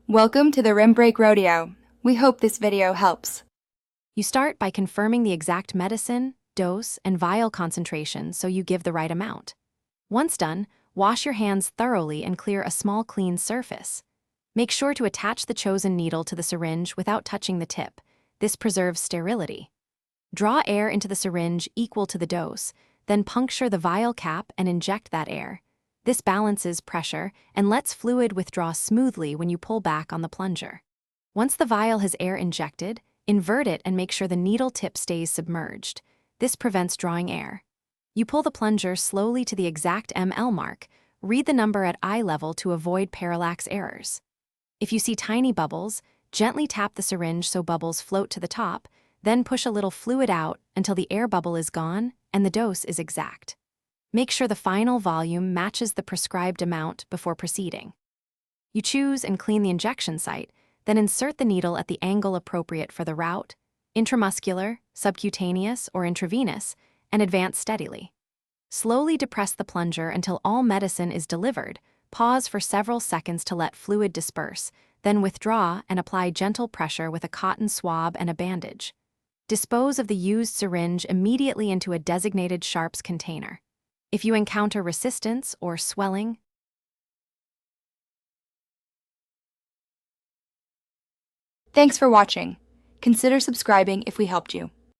Welcome to the Rim Break Rodeo. We hope this video helps. You start by confirming the exact medicine, dose, and vial concentration so you give the right amount. Once done, wash your hands thoroughly and clear a small clean surface. Make sure to attach the chosen needle to the syringe without touching the tip. This preserves sterility. Draw air into the syringe equal to the dose, then puncture the vial cap and inject that air. This balances pressure and lets fluid withdraw smoothly when you pull back on the plunger. Once the vial has air injected, invert it and make sure the needle tip stays submerged. This prevents drawing air. You pull the plunger slowly to the exact ml mark. Read the number at eye level to avoid parallax errors. If you see tiny bubbles, gently tap the syringe so bubbles float to the top, then push a little fluid out until the air bubble is gone and the dose is exact. Make sure the final volume matches the prescribed amount before proceeding. You choose and clean the injection site, then insert the needle at the angle appropriate for the route, intramuscular, subcutaneous, or intravenous, and advance steadily. Slowly depress the plunger until all medicine is delivered. Pause for several seconds to let fluid disperse, then withdraw and apply gentle pressure with a cotton swab and a bandage. Dispose of the used syringe immediately into a designated sharps container. If you encounter resistance or swelling, Thanks for watching. Consider subscribing if we helped you.